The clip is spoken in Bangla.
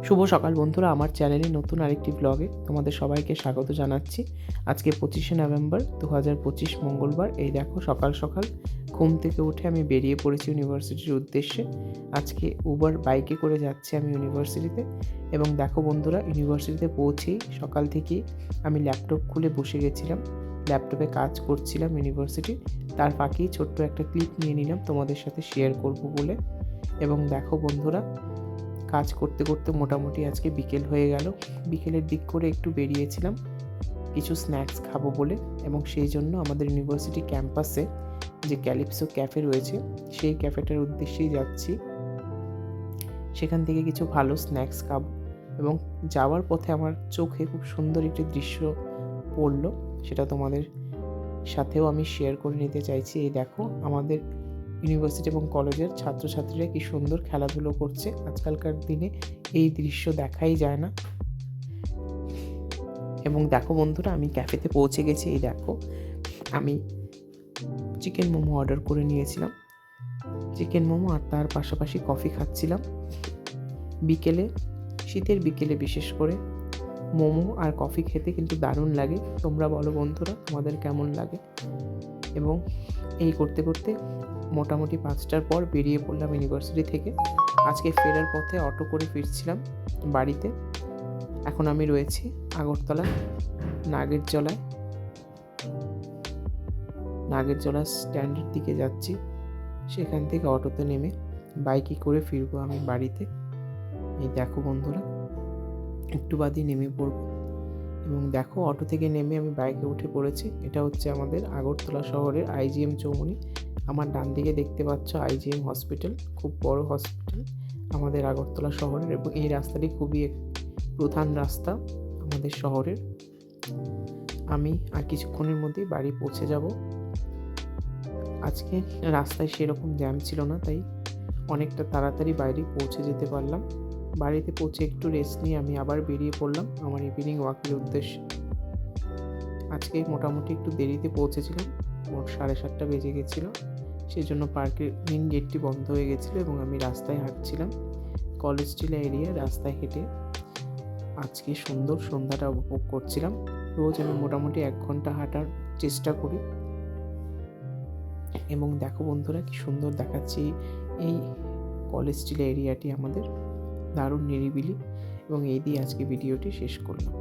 শুভ সকাল বন্ধুরা, আমার চ্যানেলে নতুন আরেকটি ব্লগে তোমাদের সবাইকে স্বাগত জানাচ্ছি। আজকে 25শে নভেম্বর 2025 মঙ্গলবার। এই দেখো সকাল সকাল ঘুম থেকে উঠে আমি বেরিয়ে পড়েছি ইউনিভার্সিটির উদ্দেশ্যে। আজকে উবার বাইকে করে যাচ্ছি আমি ইউনিভার্সিটিতে। এবং দেখো বন্ধুরা, ইউনিভার্সিটিতে পৌঁছেই সকাল থেকেই আমি ল্যাপটপ খুলে বসে গেছিলাম, ল্যাপটপে কাজ করছিলাম ইউনিভার্সিটি। তার ফাঁকেই ছোট্ট একটা ক্লিপ নিয়ে নিলাম তোমাদের সাথে শেয়ার করব বলে। এবং দেখো বন্ধুরা, কাজ করতে করতে মোটামুটি আজকে বিকেল হয়ে গেল। বিকেলের দিক করে একটু বেরিয়েছিলাম কিছু স্ন্যাক্স খাবো বলে, এবং সেই জন্য আমাদের ইউনিভার্সিটি ক্যাম্পাসে যে ক্যালিপসো ক্যাফে রয়েছে সেই ক্যাফেটার উদ্দেশ্যেই যাচ্ছি। সেখান থেকে কিছু ভালো স্ন্যাক্স খাবো, এবং যাওয়ার পথে আমার চোখে খুব সুন্দর একটি দৃশ্য পড়লো, সেটা তোমাদের সাথেও আমি শেয়ার করে নিতে চাইছি। এই দেখো আমাদের ইউনিভার্সিটি এবং কলেজের ছাত্রছাত্রীরা কি সুন্দর খেলাধুলো করছে। আজকালকার দিনে এই দৃশ্য দেখাই যায় না। এবং দেখো বন্ধুরা, আমি ক্যাফেতে পৌঁছে গেছি। এই দেখো আমি চিকেন মোমো অর্ডার করে নিয়েছিলাম, চিকেন মোমো, আর তার পাশাপাশি কফি খাচ্ছিলাম। বিকেলে, শীতের বিকেলে বিশেষ করে মোমো আর কফি খেতে কিন্তু দারুণ লাগে। তোমরা বলো বন্ধুরা, তোমাদের কেমন লাগে? এবং এই করতে করতে মোটামুটি 5টার পর বেরিয়ে পড়লাম ইউনিভার্সিটি থেকে। আজকে ফেরার পথে অটো করে ফিরছিলাম বাড়িতে। এখন আমি রয়েছি আগরতলা নাগেরজলা স্ট্যান্ডের দিকে যাচ্ছি। সেখান থেকে অটোতে নেমে বাইকে করে ফিরবো আমি বাড়িতে। এই দেখো বন্ধুরা, একটু বাদই নেমে পড়বো। এবং দেখো অটো থেকে নেমে আমি বাইকে উঠে পড়েছি। এটা হচ্ছে আমাদের আগরতলা শহরের IGM চৌমুহনী। আমার ডান দিকে দেখতে পাচ্ছ IGM হসপিটাল, খুব বড় হসপিটাল আমাদের আগরতলা শহরের। এবং এই রাস্তাটি খুবই প্রধান রাস্তা আমাদের শহরের। আমি আর কিছুক্ষণের মধ্যেই বাড়ি পৌঁছে যাব। আজকে রাস্তায় সেরকম জ্যাম ছিল না, তাই অনেকটা তাড়াতাড়ি বাইরে পৌঁছে যেতে পারলাম। বাড়িতে পৌঁছে একটু রেস্ট নিয়ে আমি আবার বেরিয়ে পড়লাম আমার ইভিনিং ওয়াকের উদ্দেশ্যে। আজকে মোটামুটি একটু দেরিতে পৌঁছেছিলাম, মোট 7:30 বেজে গেছিলো। সেই জন্য পার্কের মেন গেটটি বন্ধ হয়ে গেছিলো এবং আমি রাস্তায় হাঁটছিলাম, কলেজ টিলা এরিয়া রাস্তায় হেঁটে আজকে সুন্দর সন্ধ্যাটা উপভোগ করছিলাম। রোজ আমি মোটামুটি 1 ঘন্টা হাঁটার চেষ্টা করি। এবং দেখো বন্ধুরা, কি সুন্দর দেখাচ্ছি এই কলেজ টিলা এরিয়াটি আমাদের, দারুণ নিরিবিলি। এবং এই দিয়ে আজকে ভিডিওটি শেষ করলাম।